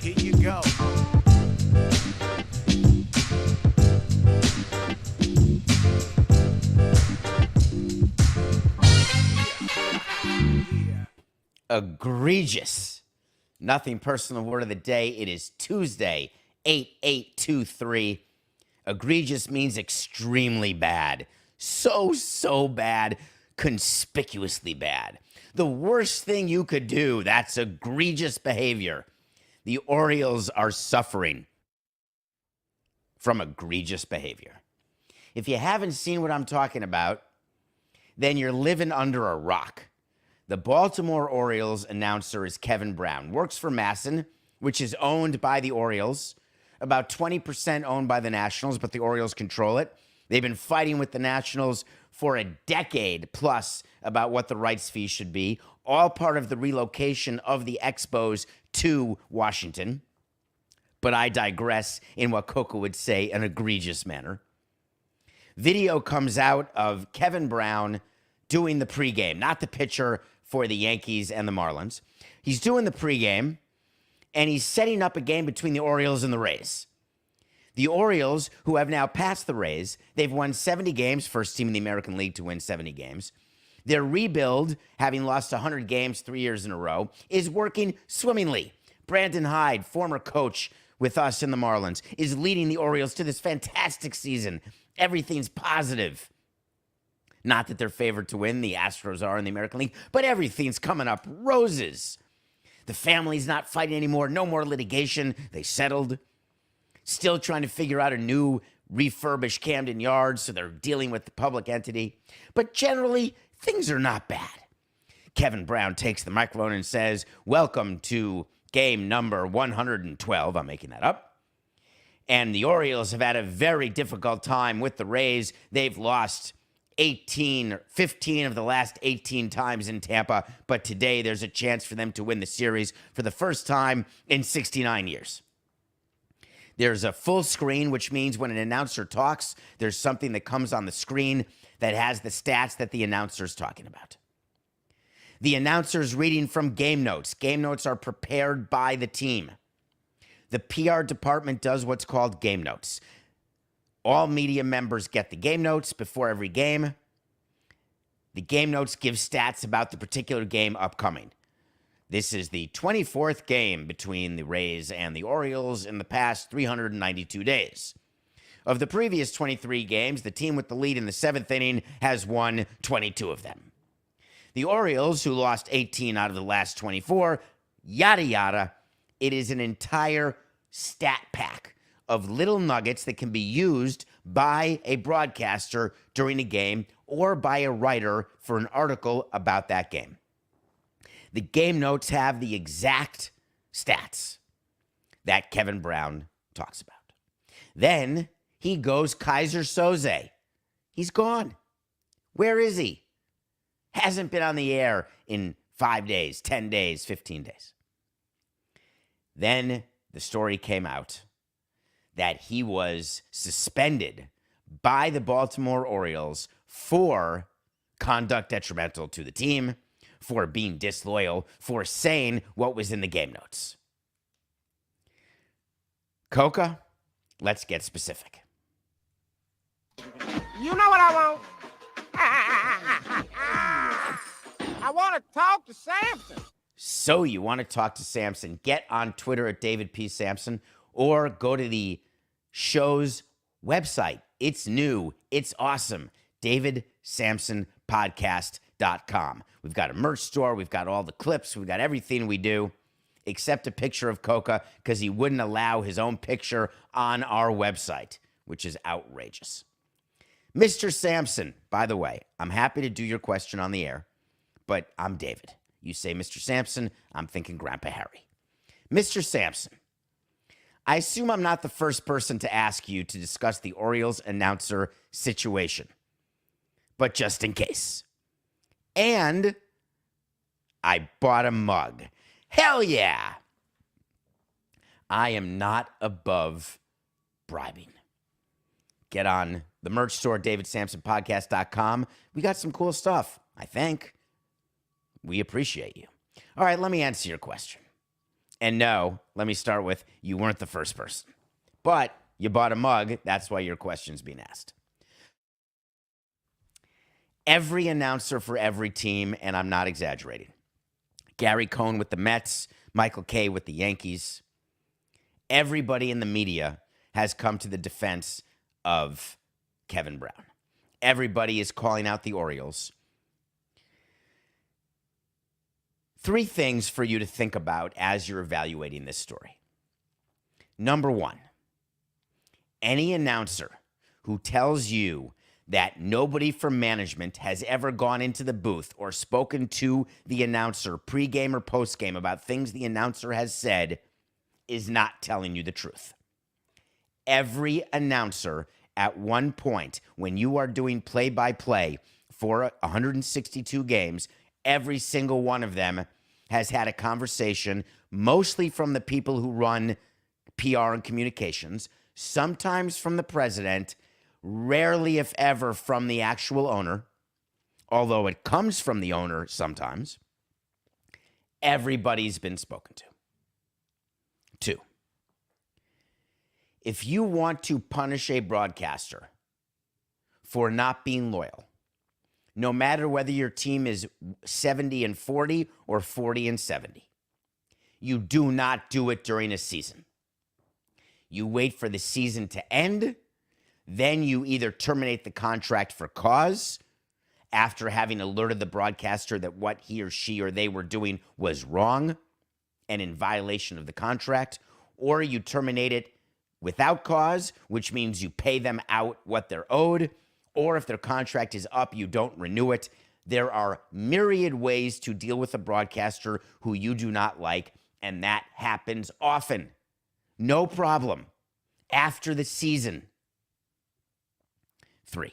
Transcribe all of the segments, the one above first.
Here you go. Egregious. Nothing personal word of the day. It is Tuesday, 8/8/23. Egregious means extremely bad. So bad. Conspicuously bad. The worst thing you could do. That's egregious behavior. The Orioles are suffering from egregious behavior. If you haven't seen what I'm talking about, then you're living under a rock. The Baltimore Orioles announcer is Kevin Brown. Works for Masson, which is owned by the Orioles. About 20% owned by the Nationals, but the Orioles control it. They've been fighting with the Nationals for a decade plus about what the rights fee should be, all part of the relocation of the Expos to Washington. But I digress in what Coca would say, an egregious manner. Video comes out of Kevin Brown doing the pregame, not the pitcher for the Yankees and the Marlins. He's doing the pregame, and he's setting up a game between the Orioles and the Rays. The Orioles, who have now passed the Rays, they've won 70 games, first team in the American League to win 70 games. Their rebuild, having lost 100 games 3 years in a row, is working swimmingly. Brandon Hyde, former coach with us in the Marlins, is leading the Orioles to this fantastic season. Everything's positive. Not that they're favored to win, the Astros are in the American League, but everything's coming up roses. The family's not fighting anymore, no more litigation, they settled. Still trying to figure out a new refurbished Camden Yards, so they're dealing with the public entity. But generally, things are not bad. Kevin Brown takes the microphone and says, "Welcome to game number 112, I'm making that up. And the Orioles have had a very difficult time with the Rays. They've lost 15 of the last 18 times in Tampa, but today there's a chance for them to win the series for the first time in 69 years. There's a full screen, which means when an announcer talks, there's something that comes on the screen that has the stats that the announcer's talking about. The announcer's reading from game notes. Game notes are prepared by the team. The PR department does what's called game notes. All media members get the game notes before every game. The game notes give stats about the particular game upcoming. This is the 24th game between the Rays and the Orioles in the past 392 days. Of the previous 23 games, the team with the lead in the 7th inning has won 22 of them. The Orioles, who lost 18 out of the last 24, yada yada. It is an entire stat pack of little nuggets that can be used by a broadcaster during a game or by a writer for an article about that game. The game notes have the exact stats that Kevin Brown talks about. Then he goes Kaiser Soze. He's gone. Where is he? Hasn't been on the air in 5 days, 10 days, 15 days. Then the story came out that he was suspended by the Baltimore Orioles for conduct detrimental to the team, for being disloyal, for saying what was in the game notes. Coca, let's get specific. You know what I want? I want to talk to Samson. So you want to talk to Samson? Get on Twitter at David P. Samson or go to the show's website. It's new. It's awesome. DavidSamsonPodcast.com. We've got a merch store. We've got all the clips. We've got everything we do except a picture of Coca because he wouldn't allow his own picture on our website, which is outrageous. Mr. Samson, by the way, I'm happy to do your question on the air, but I'm David. You say Mr. Samson, I'm thinking Grandpa Harry. Mr. Samson, I assume I'm not the first person to ask you to discuss the Orioles announcer situation, but just in case. And I bought a mug. Hell yeah! I am not above bribing. Get on the merch store, DavidSamsonPodcast.com. We got some cool stuff, I think. We appreciate you. All right, let me answer your question. And no, let me start with, you weren't the first person. But you bought a mug. That's why your question's being asked. Every announcer for every team, and I'm not exaggerating. Gary Cohn with the Mets, Michael Kay with the Yankees. Everybody in the media has come to the defense of Kevin Brown. Everybody is calling out the Orioles. 3 things for you to think about as you're evaluating this story. Number 1, any announcer who tells you that nobody from management has ever gone into the booth or spoken to the announcer pregame or postgame about things the announcer has said is not telling you the truth. Every announcer at one point, when you are doing play-by-play for 162 games, every single one of them has had a conversation, mostly from the people who run PR and communications, sometimes from the president, rarely, if ever, from the actual owner, although it comes from the owner sometimes. Everybody's been spoken to. 2, if you want to punish a broadcaster for not being loyal, no matter whether your team is 70-40 or 40-70, you do not do it during a season. You wait for the season to end, then you either terminate the contract for cause after having alerted the broadcaster that what he or she or they were doing was wrong and in violation of the contract, or you terminate it without cause, which means you pay them out what they're owed, or if their contract is up, you don't renew it. There are myriad ways to deal with a broadcaster who you do not like, and that happens often. No problem. After the season. 3,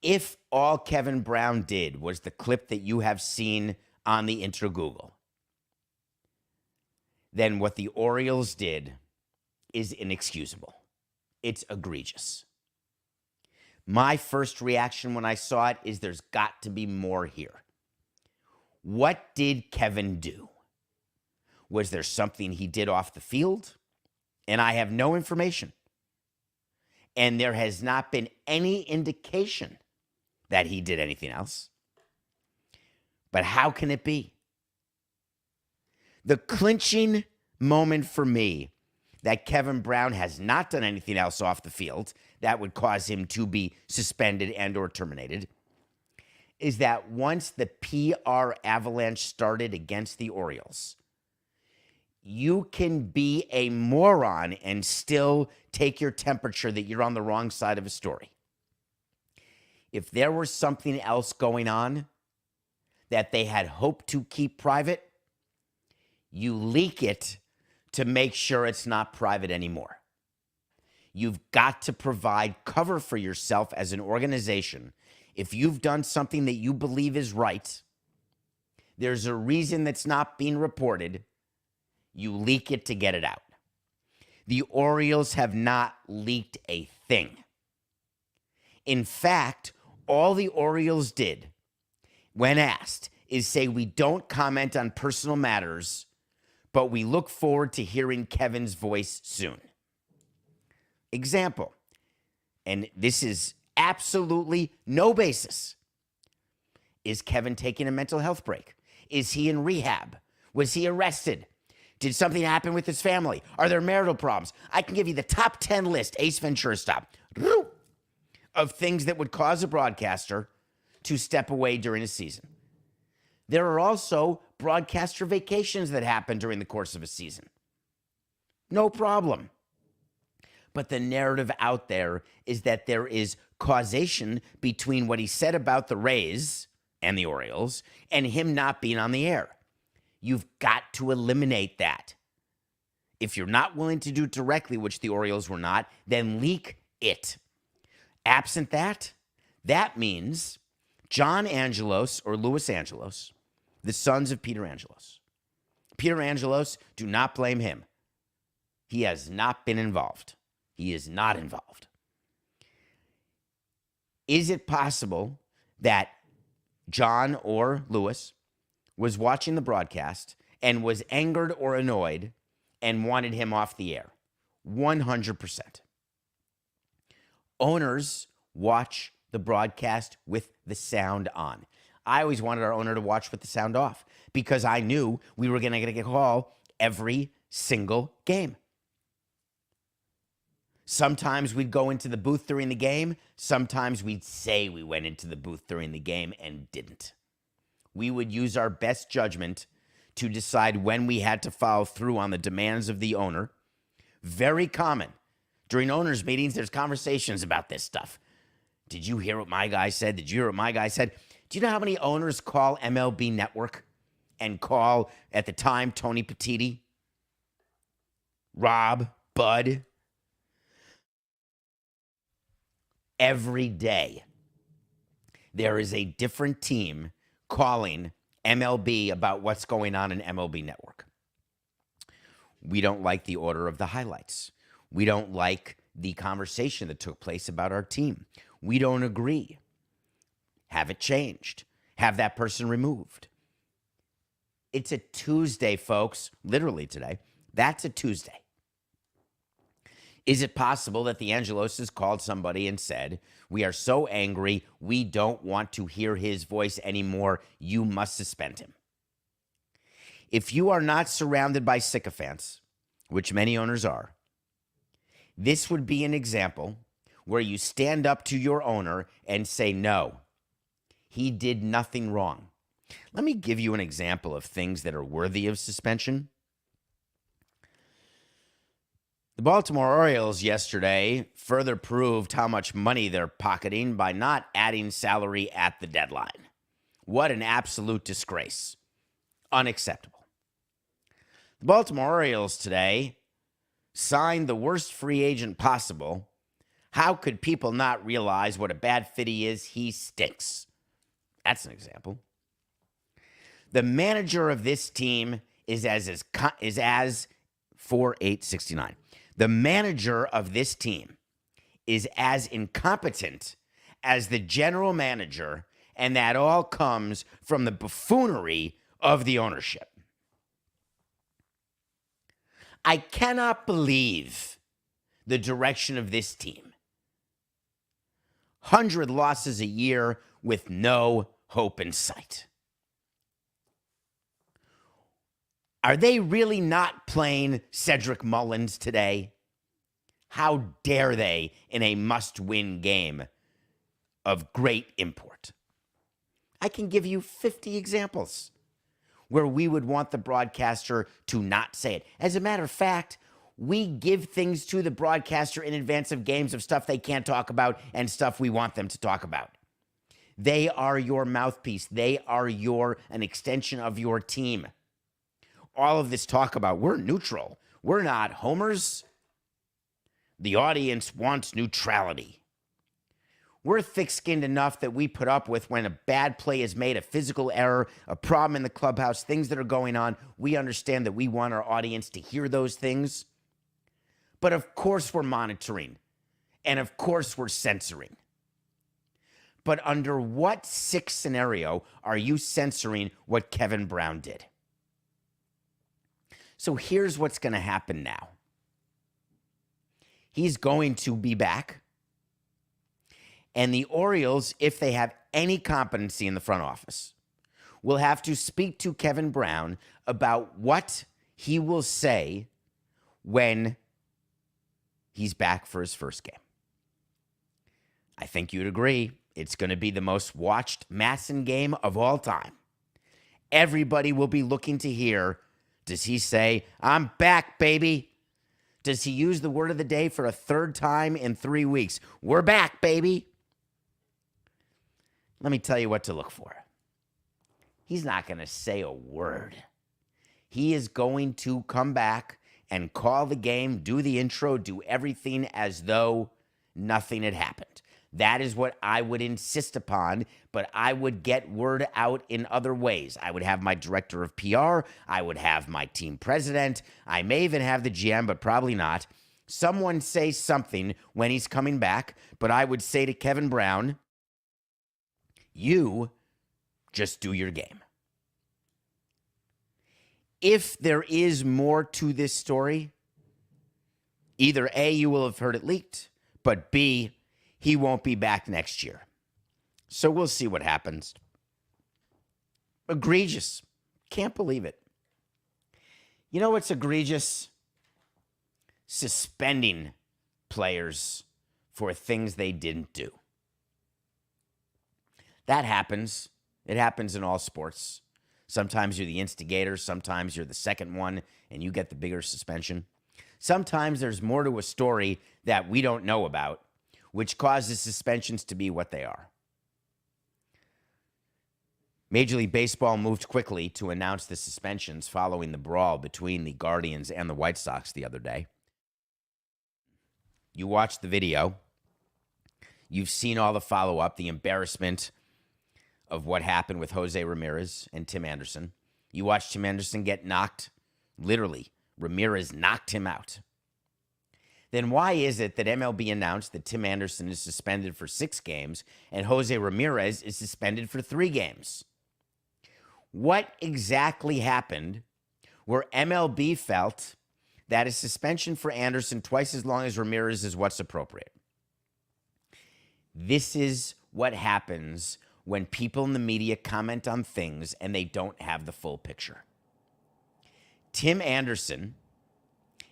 if all Kevin Brown did was the clip that you have seen on the Inter-Google, then what the Orioles did is inexcusable. It's egregious. My first reaction when I saw it is there's got to be more here. What did Kevin do? Was there something he did off the field? And I have no information. And there has not been any indication that he did anything else. But how can it be? The clinching moment for me that Kevin Brown has not done anything else off the field that would cause him to be suspended and or terminated is that once the PR avalanche started against the Orioles, you can be a moron and still take your temperature that you're on the wrong side of a story. If there was something else going on that they had hoped to keep private, you leak it to make sure it's not private anymore. You've got to provide cover for yourself as an organization. If you've done something that you believe is right, there's a reason that's not being reported, you leak it to get it out. The Orioles have not leaked a thing. In fact, all the Orioles did, when asked, is say we don't comment on personal matters, but we look forward to hearing Kevin's voice soon. Example, and this is absolutely no basis. Is Kevin taking a mental health break? Is he in rehab? Was he arrested? Did something happen with his family? Are there marital problems? I can give you the top 10 list, Ace Ventura style, of things that would cause a broadcaster to step away during a season. There are also broadcaster vacations that happen during the course of a season. No problem. But the narrative out there is that there is causation between what he said about the Rays and the Orioles and him not being on the air. You've got to eliminate that. If you're not willing to do it directly, which the Orioles were not, then leak it. Absent that, that means John Angelos or Louis Angelos, the sons of Peter Angelos. Peter Angelos, do not blame him. He has not been involved. He is not involved. Is it possible that John or Louis was watching the broadcast and was angered or annoyed and wanted him off the air. 100%. Owners watch the broadcast with the sound on. I always wanted our owner to watch with the sound off because I knew we were going to get a call every single game. Sometimes we'd go into the booth during the game. Sometimes we'd say we went into the booth during the game and didn't. We would use our best judgment to decide when we had to follow through on the demands of the owner. Very common. During owners' meetings, there's conversations about this stuff. Did you hear what my guy said? Did you hear what my guy said? Do you know how many owners call MLB Network and call, at the time, Tony Petitti, Rob, Bud? Every day, there is a different team calling MLB about what's going on in MLB Network. We don't like the order of the highlights. We don't like the conversation that took place about our team. We don't agree. Have it changed. Have that person removed. It's a Tuesday, folks. Literally today. That's a Tuesday. Is it possible that the Angeloses called somebody and said, we are so angry, we don't want to hear his voice anymore. You must suspend him. If you are not surrounded by sycophants, which many owners are, this would be an example where you stand up to your owner and say, no, he did nothing wrong. Let me give you an example of things that are worthy of suspension. The Baltimore Orioles yesterday further proved how much money they're pocketing by not adding salary at the deadline. What an absolute disgrace. Unacceptable. The Baltimore Orioles today signed the worst free agent possible. How could people not realize what a bad fit he is? He stinks. That's an example. The manager of this team is as 4869. The manager of this team is as incompetent as the general manager, and that all comes from the buffoonery of the ownership. I cannot believe the direction of this team. 100 losses a year with no hope in sight. Are they really not playing Cedric Mullins today? How dare they in a must-win game of great import? I can give you 50 examples where we would want the broadcaster to not say it. As a matter of fact, we give things to the broadcaster in advance of games of stuff they can't talk about and stuff we want them to talk about. They are your mouthpiece. They are an extension of your team. All of this talk about we're neutral. We're not homers. The audience wants neutrality. We're thick-skinned enough that we put up with when a bad play is made, a physical error, a problem in the clubhouse, things that are going on. We understand that we want our audience to hear those things. But of course we're monitoring. And of course we're censoring. But under what sick scenario are you censoring what Kevin Brown did? So here's what's going to happen now. He's going to be back. And the Orioles, if they have any competency in the front office, will have to speak to Kevin Brown about what he will say when he's back for his first game. I think you'd agree it's going to be the most watched Masson game of all time. Everybody will be looking to hear, does he say, I'm back, baby? Does he use the word of the day for a third time in 3 weeks? We're back, baby. Let me tell you what to look for. He's not going to say a word. He is going to come back and call the game, do the intro, do everything as though nothing had happened. That is what I would insist upon, but I would get word out in other ways. I would have my director of PR. I would have my team president. I may even have the GM, but probably not. Someone say something when he's coming back, but I would say to Kevin Brown, you just do your game. If there is more to this story, either A, you will have heard it leaked, but B, he won't be back next year. So we'll see what happens. Egregious. Can't believe it. You know what's egregious? Suspending players for things they didn't do. That happens. It happens in all sports. Sometimes you're the instigator. Sometimes you're the second one and you get the bigger suspension. Sometimes there's more to a story that we don't know about, which causes suspensions to be what they are. Major League Baseball moved quickly to announce the suspensions following the brawl between the Guardians and the White Sox the other day. You watched the video. You've seen all the follow-up, the embarrassment of what happened with Jose Ramirez and Tim Anderson. You watched Tim Anderson get knocked. Literally, Ramirez knocked him out. Then why is it that MLB announced that Tim Anderson is suspended for 6 games and Jose Ramirez is suspended for 3 games? What exactly happened where MLB felt that a suspension for Anderson twice as long as Ramirez is what's appropriate? This is what happens when people in the media comment on things and they don't have the full picture. Tim Anderson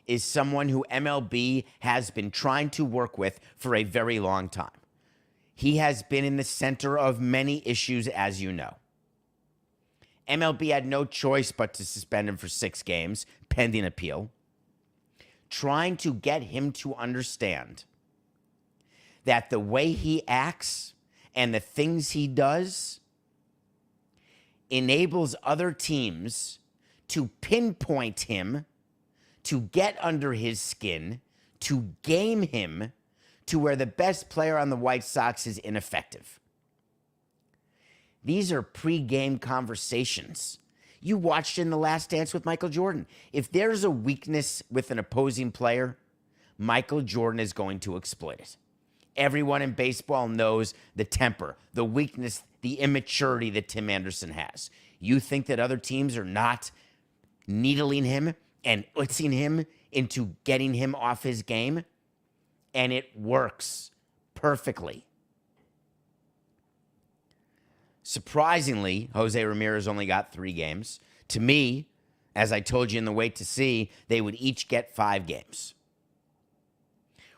is someone who MLB has been trying to work with for a very long time. He has been in the center of many issues, as you know. MLB had no choice but to suspend him for 6 games, pending appeal, trying to get him to understand that the way he acts and the things he does enables other teams to pinpoint him, to get under his skin, to game him to where the best player on the White Sox is ineffective. These are pre-game conversations. You watched in The Last Dance with Michael Jordan. If there's a weakness with an opposing player, Michael Jordan is going to exploit it. Everyone in baseball knows the temper, the weakness, the immaturity that Tim Anderson has. You think that other teams are not needling him and utzing him into getting him off his game? And it works perfectly. Surprisingly, Jose Ramirez only got 3 games. To me, as I told you in the Wait to See, they would each get 5 games.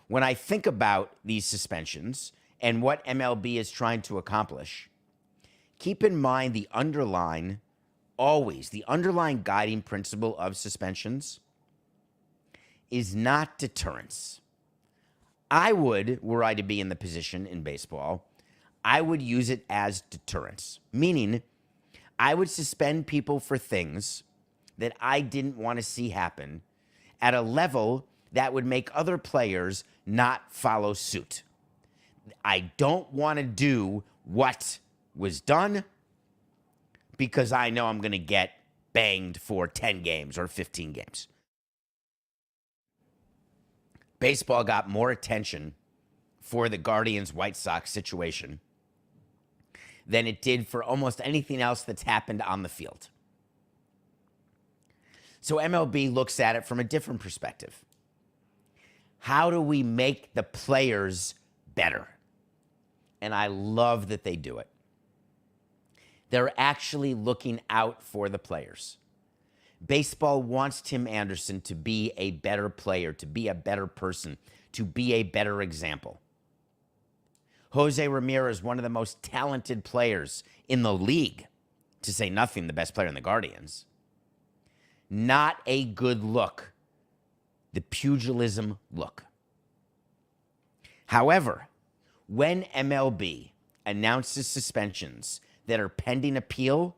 When I think about these suspensions and what MLB is trying to accomplish, keep in mind the underlying guiding principle of suspensions is not deterrence. I would, were I to be in the position in baseball, I would use it as deterrence, meaning I would suspend people for things that I didn't want to see happen at a level that would make other players not follow suit. I don't want to do what was done because I know I'm going to get banged for 10 games or 15 games. Baseball got more attention for the Guardians-White Sox situation than it did for almost anything else that's happened on the field. So MLB looks at it from a different perspective. How do we make the players better? And I love that they do it. They're actually looking out for the players. Baseball wants Tim Anderson to be a better player, to be a better person, to be a better example. Jose Ramirez, one of the most talented players in the league, to say nothing, the best player in the Guardians. Not a good look. The pugilism look. However, when MLB announces suspensions that are pending appeal,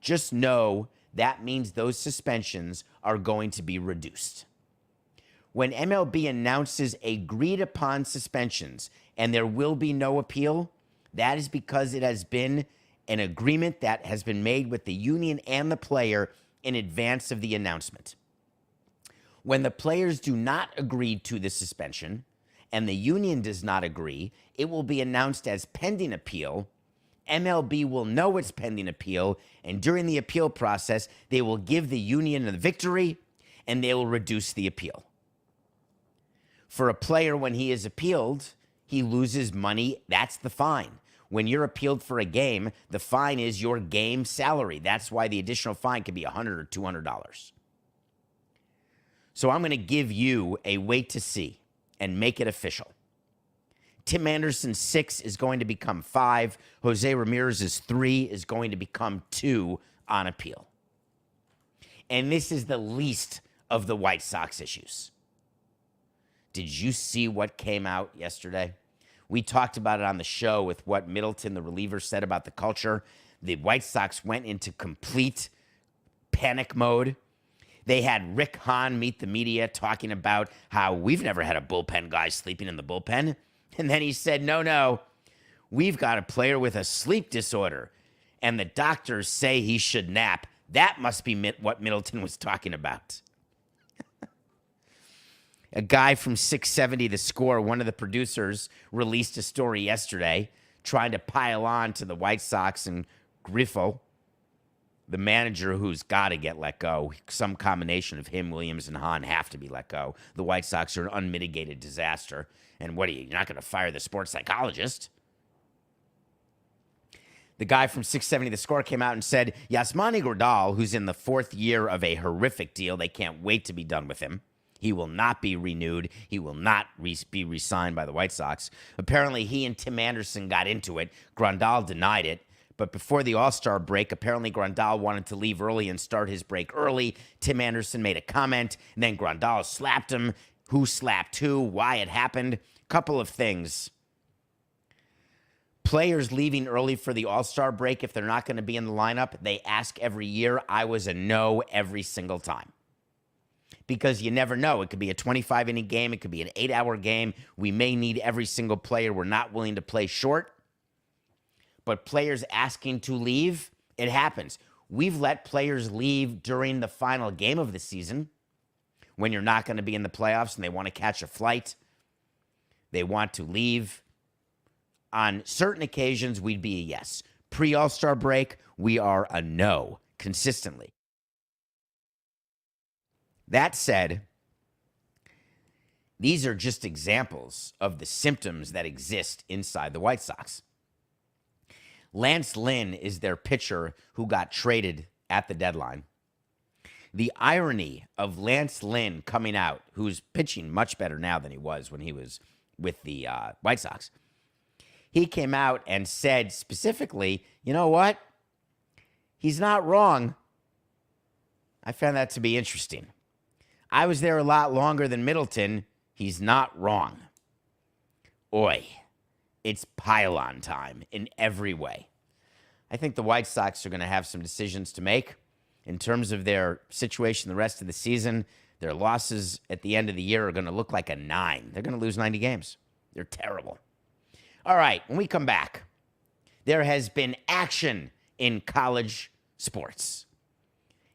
just know that means those suspensions are going to be reduced. When MLB announces agreed upon suspensions and there will be no appeal, that is because it has been an agreement that has been made with the union and the player in advance of the announcement. When the players do not agree to the suspension and the union does not agree, it will be announced as pending appeal, MLB will know it's pending appeal, and during the appeal process, they will give the union the victory, and they will reduce the appeal. For a player, when he is appealed, he loses money. That's the fine. When you're appealed for a game, the fine is your game salary. That's why the additional fine can be $100 or $200. So I'm going to give you a wait to see and make it official. Tim Anderson's 6 is going to become 5. Jose Ramirez's 3 is going to become 2 on appeal. And this is the least of the White Sox issues. Did you see what came out yesterday? We talked about it on the show with what Middleton, the reliever, said about the culture. The White Sox went into complete panic mode. They had Rick Hahn meet the media talking about how we've never had a bullpen guy sleeping in the bullpen. And then he said, no, we've got a player with a sleep disorder, and the doctors say he should nap. That must be what Middleton was talking about. A guy from 670 The Score, one of the producers, released a story yesterday trying to pile on to the White Sox and Griffo, the manager who's got to get let go. Some combination of him, Williams, and Hahn have to be let go. The White Sox are an unmitigated disaster. And what are you? You're not going to fire the sports psychologist. The guy from 670 The Score came out and said, Yasmani Grandal, who's in the 4th year of a horrific deal, they can't wait to be done with him. He will not be renewed. He will not be re-signed by the White Sox. Apparently, he and Tim Anderson got into it. Grandal denied it. But before the All-Star break, apparently Grandal wanted to leave early and start his break early. Tim Anderson made a comment, and then Grandal slapped him. Who slapped who? Why it happened? Couple of things. Players leaving early for the All-Star break, if they're not going to be in the lineup, they ask every year. I was a no every single time. Because you never know. It could be a 25-inning game. It could be an 8-hour game. We may need every single player. We're not willing to play short. But players asking to leave, it happens. We've let players leave during the final game of the season when you're not going to be in the playoffs and they want to catch a flight. They want to leave. On certain occasions, we'd be a yes. Pre-All-Star break, we are a no consistently. That said, these are just examples of the symptoms that exist inside the White Sox. Lance Lynn is their pitcher who got traded at the deadline. The irony of Lance Lynn coming out, who's pitching much better now than he was when he was with the White Sox, he came out and said specifically, you know what? He's not wrong. I found that to be interesting. I was there a lot longer than Middleton. He's not wrong. Oi, it's pile-on time in every way. I think the White Sox are going to have some decisions to make in terms of their situation the rest of the season. Their losses at the end of the year are going to look like a 9. They're going to lose 90 games. They're terrible. All right, when we come back, there has been action in college sports.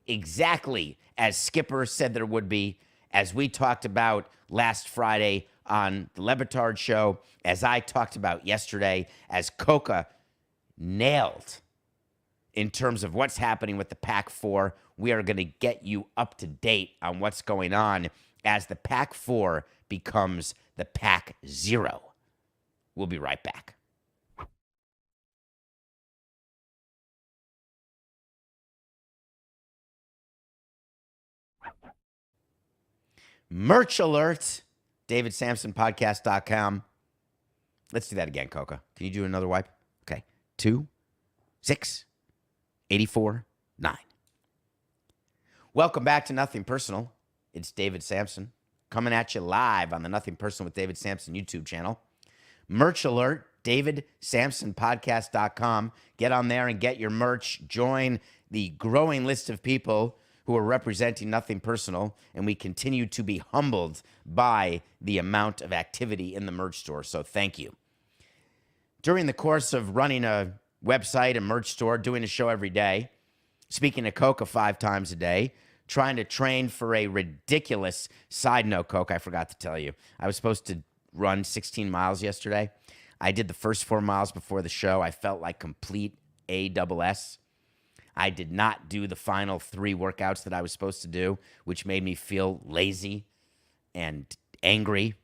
Exactly as Skipper said there would be, as we talked about last Friday on the Le Batard Show, as I talked about yesterday, as Coca nailed in terms of what's happening with the Pac-4. We are going to get you up to date on what's going on as the Pac-4 becomes the Pac-0. We'll be right back. Merch alert, DavidSamsonPodcast.com. Let's do that again, Coca. Can you do another wipe? Okay. 2, 6, 84, 9. Welcome back to Nothing Personal. It's David Samson coming at you live on the Nothing Personal with David Samson YouTube channel. Merch alert, DavidSamsonPodcast.com. Get on there and get your merch. Join the growing list of people who are representing Nothing Personal, and we continue to be humbled by the amount of activity in the merch store, so thank you. During the course of running a website, a merch store, doing a show every day, speaking to Coca 5 times a day, trying to train for a ridiculous side note, Coke, I forgot to tell you. I was supposed to run 16 miles yesterday. I did the first 4 miles before the show. I felt like complete ASS. I did not do the final 3 workouts that I was supposed to do, which made me feel lazy and angry.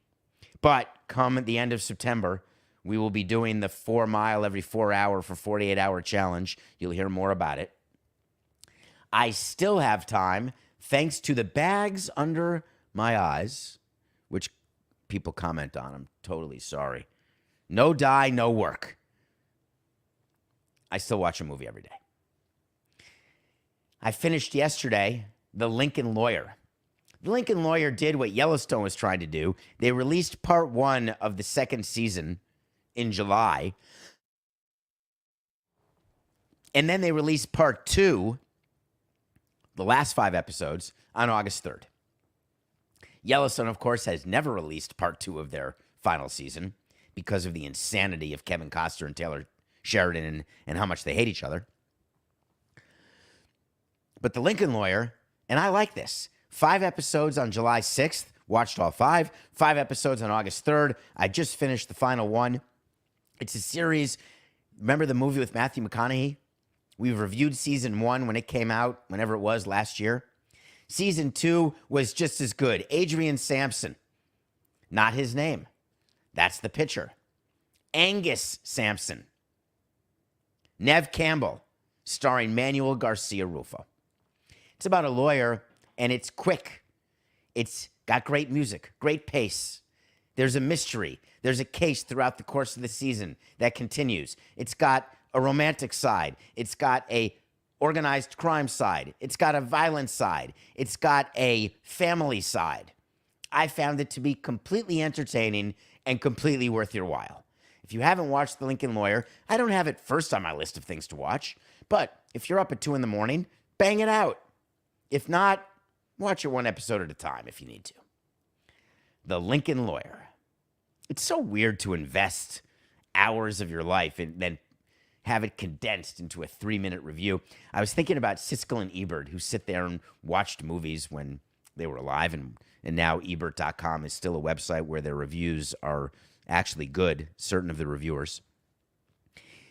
But come at the end of September, we will be doing the 4 mile every 4 hour for 48-hour challenge. You'll hear more about it. I still have time, thanks to the bags under my eyes, which people comment on. I'm totally sorry. No dye, no work. I still watch a movie every day. I finished yesterday The Lincoln Lawyer. The Lincoln Lawyer did what Yellowstone was trying to do. They released part 1 of the 2nd season in July. And then they released part 2, the last 5 episodes, on August 3rd. Yellowstone, of course, has never released part 2 of their final season because of the insanity of Kevin Costner and Taylor Sheridan and how much they hate each other. But The Lincoln Lawyer, and I like this, 5 episodes on July 6th, watched all 5. 5 episodes on August 3rd. I just finished the final one. It's a series. Remember the movie with Matthew McConaughey? We reviewed season 1 when it came out, whenever it was last year. Season 2 was just as good. Adrian Samson. Not his name. That's the pitcher. Angus Samson. Nev Campbell, starring Manuel Garcia Rulfo. It's about a lawyer, and it's quick. It's got great music, great pace. There's a mystery. There's a case throughout the course of the season that continues. It's got a romantic side. It's got a organized crime side. It's got a violent side. It's got a family side. I found it to be completely entertaining and completely worth your while. If you haven't watched The Lincoln Lawyer, I don't have it first on my list of things to watch, but if you're up at 2 in the morning, bang it out. If not, watch it 1 episode at a time if you need to. The Lincoln Lawyer. It's so weird to invest hours of your life and then have it condensed into a 3-minute review. I was thinking about Siskel and Ebert, who sit there and watched movies when they were alive, and now Ebert.com is still a website where their reviews are actually good, certain of the reviewers.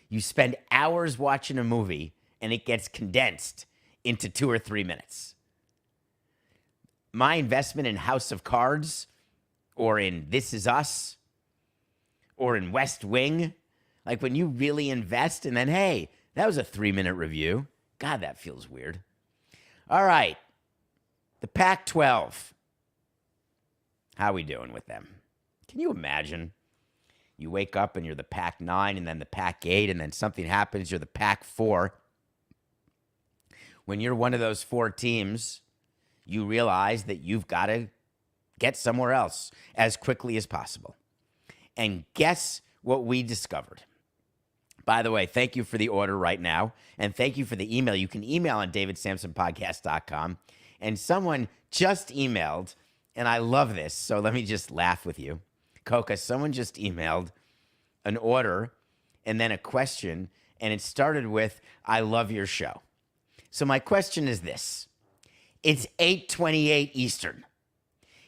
You spend hours watching a movie, and it gets condensed into 2 or 3 minutes. My investment in House of Cards, or in This Is Us, or in West Wing, like when you really invest and then, hey, that was a 3-minute review. God, that feels weird. All right. The Pac-12. How are we doing with them? Can you imagine? You wake up and you're the Pac-9 and then the Pac-8 and then something happens, you're the Pac-4. When you're one of those 4 teams, you realize that you've got to get somewhere else as quickly as possible. And guess what we discovered? By the way, thank you for the order right now. And thank you for the email. You can email on davidsamsonpodcast.com. And someone just emailed, and I love this, so let me just laugh with you. Coca, someone just emailed an order and then a question, and it started with, I love your show. So my question is this. It's 8:28 Eastern.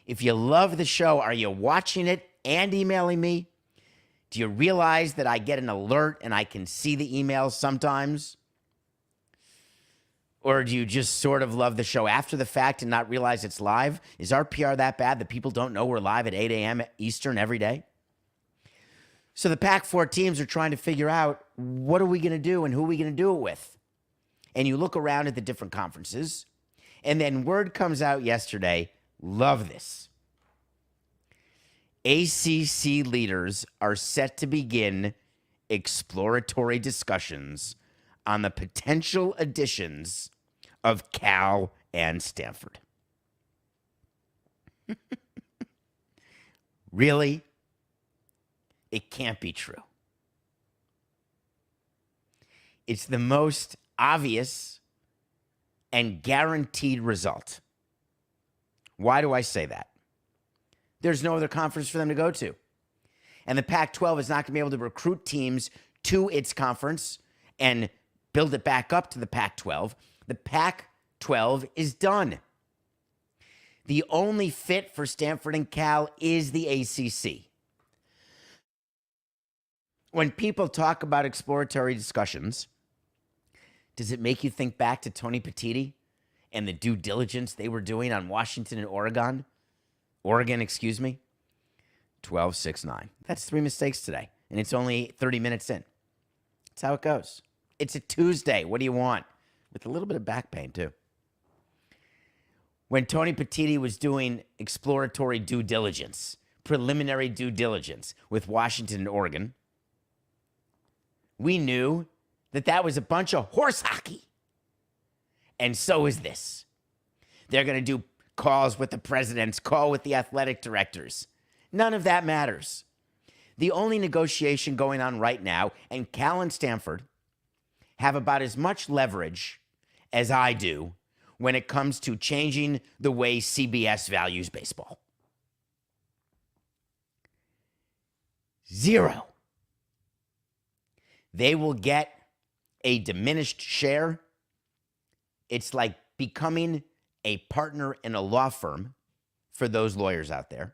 If you love the show, are you watching it and emailing me? Do you realize that I get an alert and I can see the emails sometimes? Or do you just sort of love the show after the fact and not realize it's live? Is our PR that bad that people don't know we're live at 8 a.m. Eastern every day? So the Pac-4 teams are trying to figure out, what are we going to do and who are we going to do it with? And you look around at the different conferences, and then word comes out yesterday, love this. ACC leaders are set to begin exploratory discussions on the potential additions of Cal and Stanford. Really? It can't be true. It's the most obvious and guaranteed result. Why do I say that? There's no other conference for them to go to. And the Pac-12 is not going to be able to recruit teams to its conference and build it back up to the Pac-12. The Pac-12 is done. The only fit for Stanford and Cal is the ACC. When people talk about exploratory discussions, does it make you think back to Tony Petitti and the due diligence they were doing on Washington and Oregon? Oregon, excuse me. 12-6-9. That's 3 mistakes today, and it's only 30 minutes in. That's how it goes. It's a Tuesday. What do you want? With a little bit of back pain, too. When Tony Petitti was doing exploratory due diligence, preliminary due diligence with Washington and Oregon, we knew that that was a bunch of horse hockey. And so is this. They're going to do calls with the presidents, call with the athletic directors. None of that matters. The only negotiation going on right now, and Cal and Stanford have about as much leverage as I do when it comes to changing the way CBS values baseball. Zero. They will get a diminished share. It's like becoming a partner in a law firm for those lawyers out there.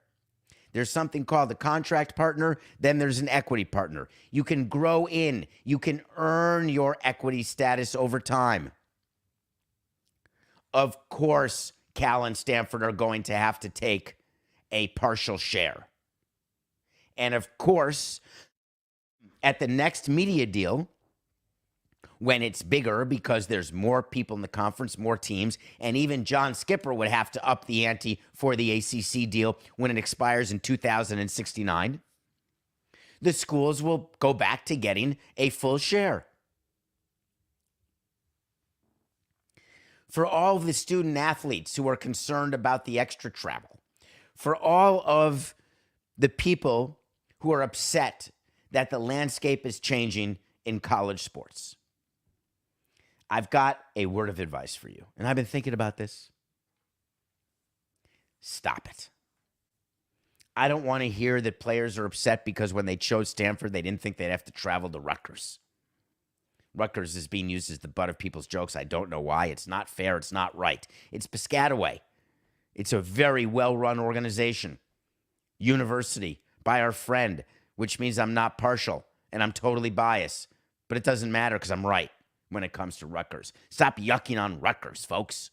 There's something called a contract partner, then there's an equity partner. You can grow in, you can earn your equity status over time. Of course, Cal and Stanford are going to have to take a partial share. And of course, at the next media deal, when it's bigger because there's more people in the conference, more teams, and even John Skipper would have to up the ante for the ACC deal when it expires in 2069, the schools will go back to getting a full share. For all of the student athletes who are concerned about the extra travel, for all of the people who are upset that the landscape is changing in college sports, I've got a word of advice for you, and I've been thinking about this. Stop it. I don't want to hear that players are upset because when they chose Stanford, they didn't think they'd have to travel to Rutgers. Rutgers is being used as the butt of people's jokes. I don't know why. It's not fair. It's not right. It's Piscataway. It's a very well-run organization. University by our friend, which means I'm not partial and I'm totally biased. But it doesn't matter because I'm right when it comes to Rutgers. Stop yucking on Rutgers, folks.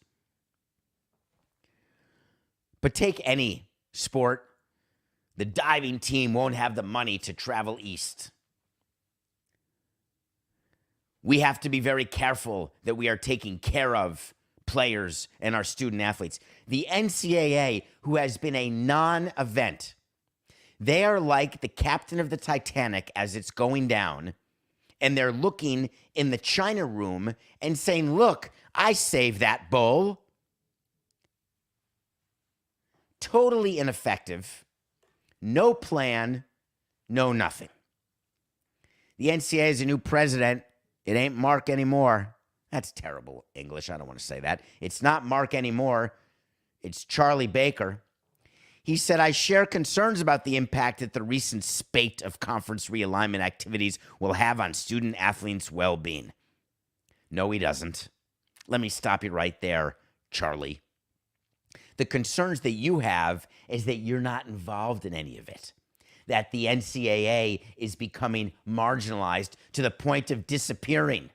But take any sport. The diving team won't have the money to travel east. We have to be very careful that we are taking care of players and our student athletes. The NCAA, who has been a non-event, they are like the captain of the Titanic as it's going down, and they're looking in the China room and saying, look, I saved that bowl. Totally ineffective. No plan, no nothing. The NCAA is a new president. It ain't Mark anymore. That's terrible English. I don't want to say that. It's not Mark anymore. It's Charlie Baker. He said, I share concerns about the impact that the recent spate of conference realignment activities will have on student athletes' well-being. No, he doesn't. Let me stop you right there, Charlie. The concerns that you have is that you're not involved in any of it, that the NCAA is becoming marginalized to the point of disappearing.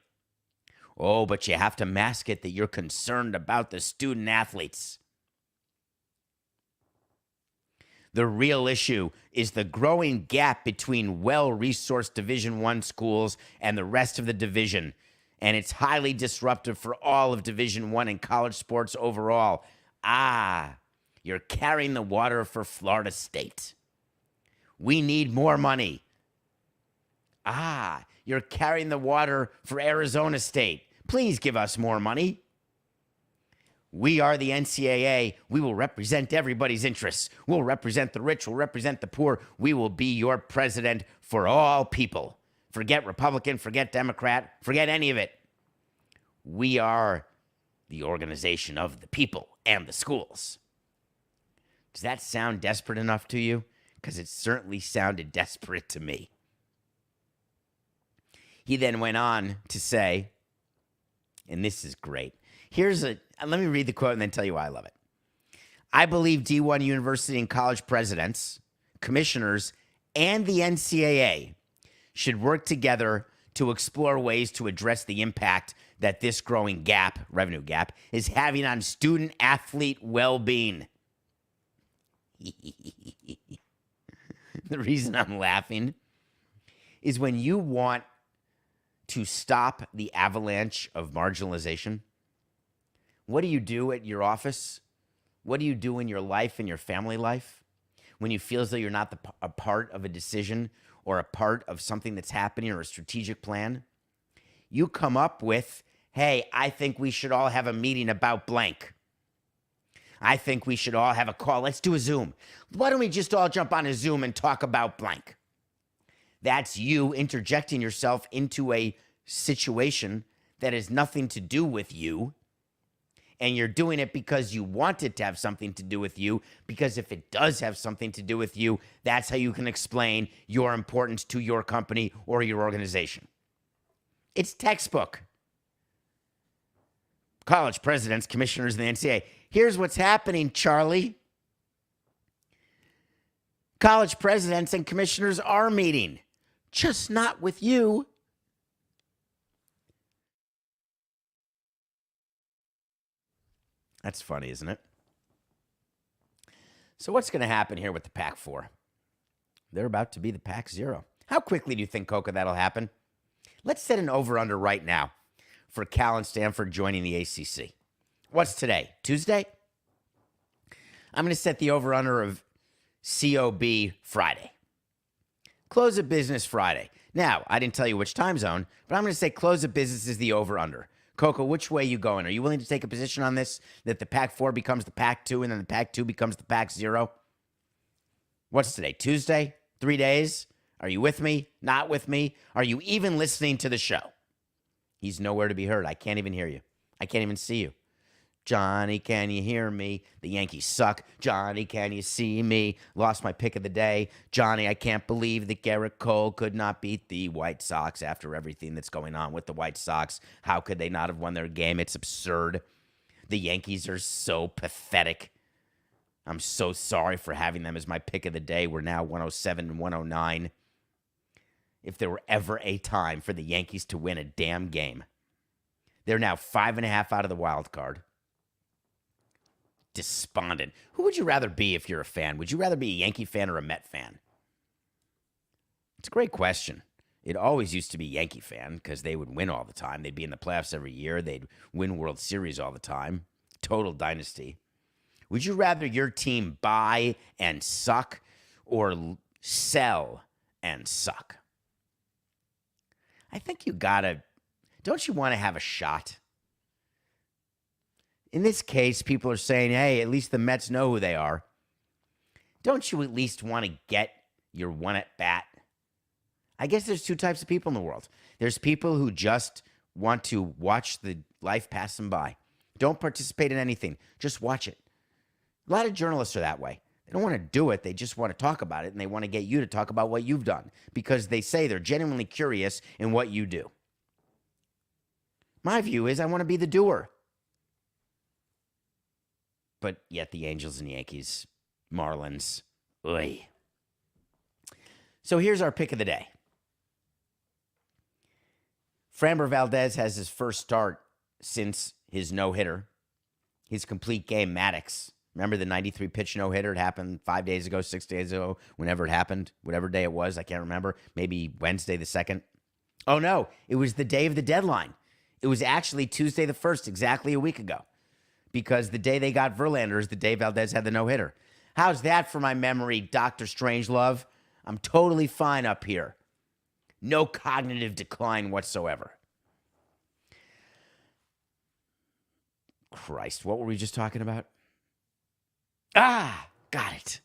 Oh, but you have to mask it that you're concerned about the student athletes. The real issue is the growing gap between well-resourced Division I schools and the rest of the division, and it's highly disruptive for all of Division I and college sports overall. You're carrying the water for Florida State. We need more money. You're carrying the water for Arizona State. Please give us more money. We are the NCAA. We will represent everybody's interests. We'll represent the rich. We'll represent the poor. We will be your president for all people. Forget Republican, forget Democrat, forget any of it. We are the organization of the people and the schools. Does that sound desperate enough to you? Because it certainly sounded desperate to me. He then went on to say, and this is great. Let me read the quote and then tell you why I love it. I believe D1 university and college presidents, commissioners, and the NCAA should work together to explore ways to address the impact that this growing gap, revenue gap, is having on student-athlete well-being. The reason I'm laughing is when you want to stop the avalanche of marginalization, what do you do at your office? What do you do in your life, in your family life, when you feel as though you're not a part of a decision or a part of something that's happening or a strategic plan? You come up with, hey, I think we should all have a meeting about blank. I think we should all have a call. Let's do a Zoom. Why don't we just all jump on a Zoom and talk about blank? That's you interjecting yourself into a situation that has nothing to do with you. And you're doing it because you want it to have something to do with you, because if it does have something to do with you, that's how you can explain your importance to your company or your organization. It's textbook. College presidents, commissioners, and the NCAA. Here's what's happening, Charlie. College presidents and commissioners are meeting, just not with you. That's funny, isn't it? So what's going to happen here with the Pac-4? They're about to be the Pac-0. How quickly do you think, Coca, that'll happen? Let's set an over-under right now for Cal and Stanford joining the ACC. What's today? Tuesday? I'm going to set the over-under of COB Friday. Close of business Friday. Now, I didn't tell you which time zone, but I'm going to say close of business is the over-under. Coco, which way you going? Are you willing to take a position on this, that the Pac-4 becomes the Pac-2 and then the Pac-2 becomes the Pac-0? What's today? Tuesday? 3 days? Are you with me? Not with me? Are you even listening to the show? He's nowhere to be heard. I can't even hear you. I can't even see you. Johnny, can you hear me? The Yankees suck. Johnny, can you see me? Lost my pick of the day. Johnny, I can't believe that Garrett Cole could not beat the White Sox after everything that's going on with the White Sox. How could they not have won their game? It's absurd. The Yankees are so pathetic. I'm so sorry for having them as my pick of the day. We're now 107 and 109. If there were ever a time for the Yankees to win a damn game, they're now 5.5 out of the wild card. Despondent. Who would you rather be if you're a fan? Would you rather be a Yankee fan or a Met fan? It's a great question. It always used to be Yankee fan because they would win all the time. They'd be in the playoffs every year. They'd win World Series all the time. Total dynasty. Would you rather your team buy and suck or sell and suck? I think you gotta, don't you want to have a shot? In this case, people are saying, hey, at least the Mets know who they are. Don't you at least want to get your one at bat? I guess there's two types of people in the world. There's people who just want to watch the life pass them by. Don't participate in anything. Just watch it. A lot of journalists are that way. They don't want to do it. They just want to talk about it, and they want to get you to talk about what you've done because they say they're genuinely curious in what you do. My view is I want to be the doer. But yet the Angels and Yankees, Marlins, oy. So here's our pick of the day. Framber Valdez has his first start since his no-hitter, his complete game Maddox. Remember the 93-pitch no-hitter? It happened 5 days ago, 6 days ago, whenever it happened, whatever day it was, I can't remember. Maybe Wednesday the 2nd. Oh, no, it was the day of the deadline. It was actually Tuesday the 1st, exactly a week ago. Because the day they got Verlander is the day Valdez had the no-hitter. How's that for my memory, Dr. Strangelove? I'm totally fine up here. No cognitive decline whatsoever. Christ, what were we just talking about? Got it.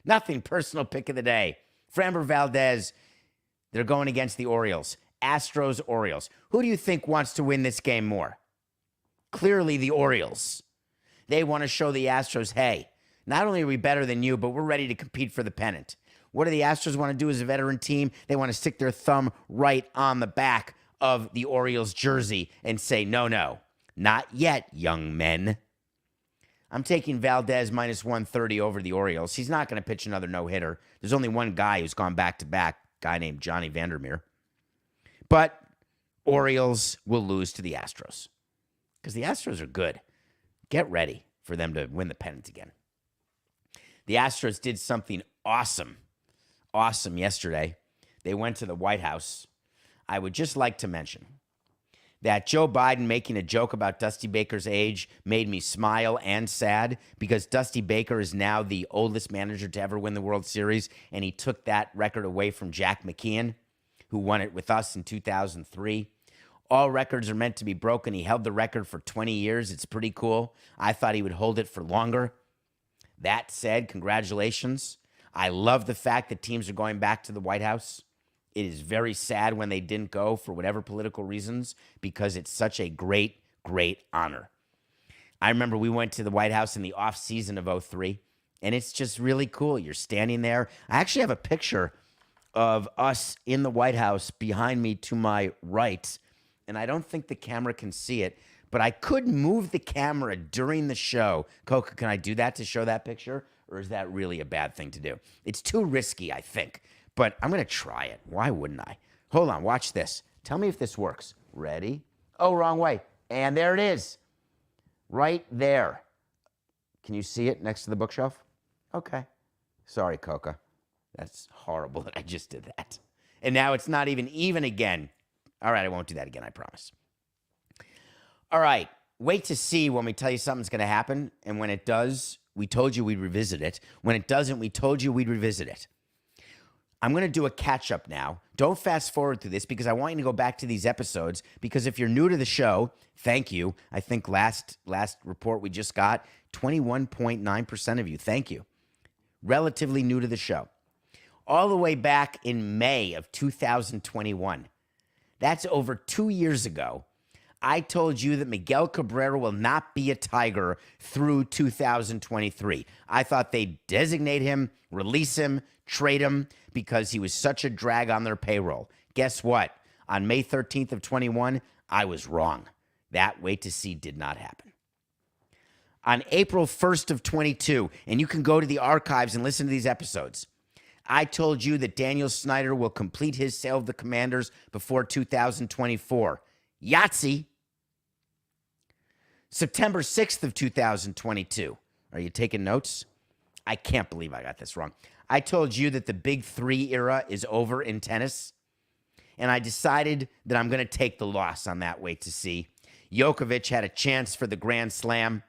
Nothing. Personal pick of the day. Framber Valdez, they're going against the Orioles. Astros, Orioles. Who do you think wants to win this game more? Clearly the Orioles. They want to show the Astros, hey, not only are we better than you, but we're ready to compete for the pennant. What do the Astros want to do as a veteran team? They want to stick their thumb right on the back of the Orioles jersey and say, no, not yet, young men. I'm taking Valdez minus 130 over the Orioles. He's not going to pitch another no-hitter. There's only one guy who's gone back-to-back, a guy named Johnny Vandermeer. But Orioles will lose to the Astros because the Astros are good. Get ready for them to win the pennant again. The Astros did something awesome yesterday. They went to the White House. I would just like to mention that Joe Biden making a joke about Dusty Baker's age made me smile and sad because Dusty Baker is now the oldest manager to ever win the World Series, and he took that record away from Jack McKeon, who won it with us in 2003. All records are meant to be broken. He held the record for 20 years. It's pretty cool. I thought he would hold it for longer. That said, congratulations. I love the fact that teams are going back to the White House. It is very sad when they didn't go for whatever political reasons because it's such a great, great honor. I remember we went to the White House in the off season of 2003, and it's just really cool. You're standing there. I actually have a picture of us in the White House behind me to my right, and I don't think the camera can see it, but I could move the camera during the show. Coca, can I do that to show that picture, or is that really a bad thing to do? It's too risky, I think. But I'm going to try it. Why wouldn't I? Hold on. Watch this. Tell me if this works. Ready? Oh, wrong way. And there it is. Right there. Can you see it next to the bookshelf? Okay. Sorry, Coca. That's horrible that I just did that. And now it's not even again. All right, I won't do that again, I promise. All right. Wait to see when we tell you something's going to happen. And when it does, we told you we'd revisit it. When it doesn't, we told you we'd revisit it. I'm going to do a catch-up now. Don't fast forward through this because I want you to go back to these episodes because if you're new to the show, thank you. I think last report we just got, 21.9% of you. Thank you. Relatively new to the show. All the way back in May of 2021. That's over 2 years ago. I told you that Miguel Cabrera will not be a Tiger through 2023. I thought they'd designate him, release him, trade him because he was such a drag on their payroll. Guess what? On May 13th of 21, I was wrong. That wait to see did not happen. On April 1st of 22, and you can go to the archives and listen to these episodes, I told you that Daniel Snyder will complete his sale of the Commanders before 2024. Yahtzee. September 6th of 2022. Are you taking notes? I can't believe I got this wrong. I told you that the Big Three era is over in tennis, and I decided that I'm going to take the loss on that wait to see. Djokovic had a chance for the Grand Slam.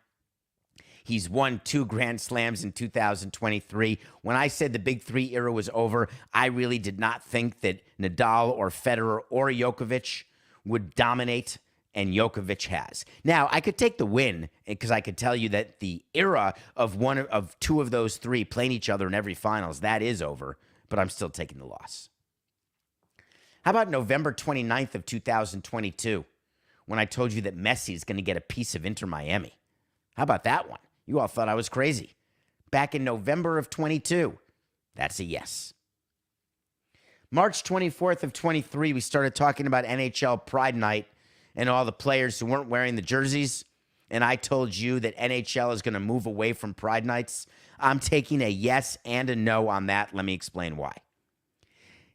He's won 2 Grand Slams in 2023. When I said the Big Three era was over, I really did not think that Nadal or Federer or Djokovic would dominate, and Djokovic has. Now, I could take the win because I could tell you that the era of one of two of those three playing each other in every finals, that is over, but I'm still taking the loss. How about November 29th of 2022 when I told you that Messi is going to get a piece of Inter Miami? How about that one? You all thought I was crazy. Back in November of 22, that's a yes. March 24th of 23, we started talking about NHL Pride Night and all the players who weren't wearing the jerseys. And I told you that NHL is going to move away from Pride Nights. I'm taking a yes and a no on that. Let me explain why.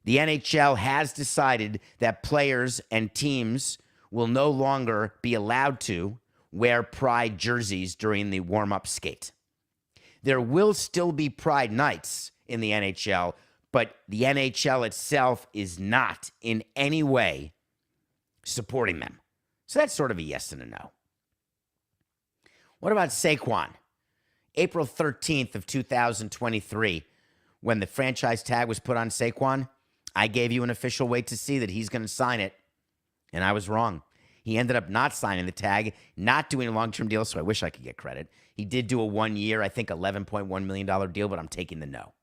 The NHL has decided that players and teams will no longer be allowed to wear Pride jerseys during the warm-up skate. There will still be Pride Nights in the NHL, but the NHL itself is not in any way supporting them. So that's sort of a yes and a no. What about Saquon? April 13th of 2023, when the franchise tag was put on Saquon, I gave you an official wait to see that he's going to sign it, and I was wrong. He ended up not signing the tag, not doing a long-term deal, so I wish I could get credit. He did do a 1-year, I think $11.1 million deal, but I'm taking the no.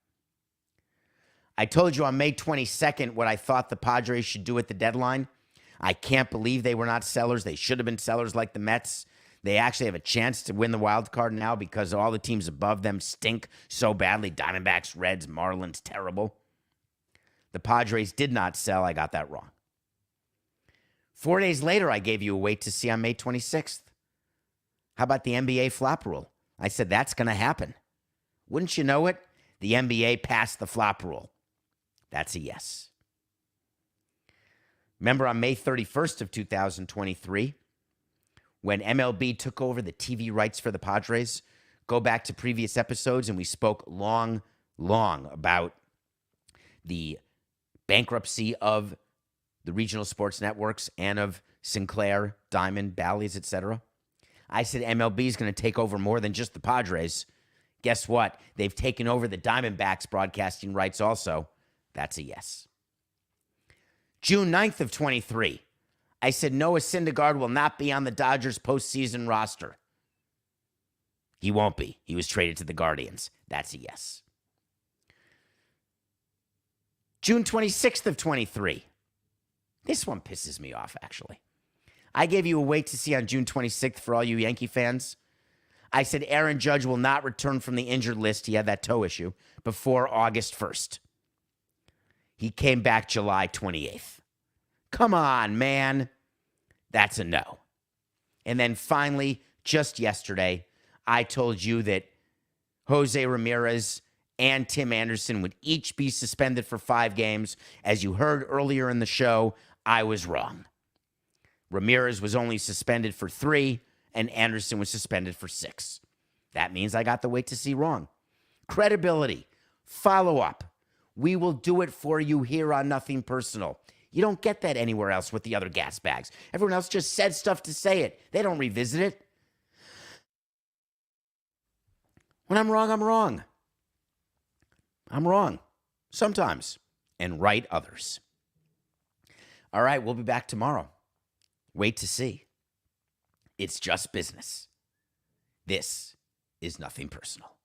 I told you on May 22nd what I thought the Padres should do at the deadline. I can't believe they were not sellers. They should have been sellers like the Mets. They actually have a chance to win the wild card now because all the teams above them stink so badly. Diamondbacks, Reds, Marlins, terrible. The Padres did not sell. I got that wrong. 4 days later, I gave you a wait to see on May 26th. How about the NBA flop rule? I said, that's going to happen. Wouldn't you know it? The NBA passed the flop rule. That's a yes. Remember on May 31st of 2023, when MLB took over the TV rights for the Padres? Go back to previous episodes and we spoke long about the bankruptcy of the regional sports networks and of Sinclair, Diamond, Bally's, etc. I said MLB is going to take over more than just the Padres. Guess what? They've taken over the Diamondbacks broadcasting rights also. That's a yes. June 9th of 23, I said Noah Syndergaard will not be on the Dodgers postseason roster. He won't be. He was traded to the Guardians. That's a yes. June 26th of 23. This one pisses me off, actually. I gave you a wait to see on June 26th for all you Yankee fans. I said Aaron Judge will not return from the injured list. He had that toe issue before August 1st. He came back July 28th. Come on, man. That's a no. And then finally, just yesterday, I told you that Jose Ramirez and Tim Anderson would each be suspended for 5 games. As you heard earlier in the show, I was wrong. Ramirez was only suspended for 3, and Anderson was suspended for 6. That means I got the wait to see wrong. Credibility. Follow up. We will do it for you here on Nothing Personal. You don't get that anywhere else with the other gas bags. Everyone else just said stuff to say it. They don't revisit it. When I'm wrong, I'm wrong. I'm wrong. Sometimes. And right others. All right, we'll be back tomorrow. Wait to see. It's just business. This is Nothing Personal.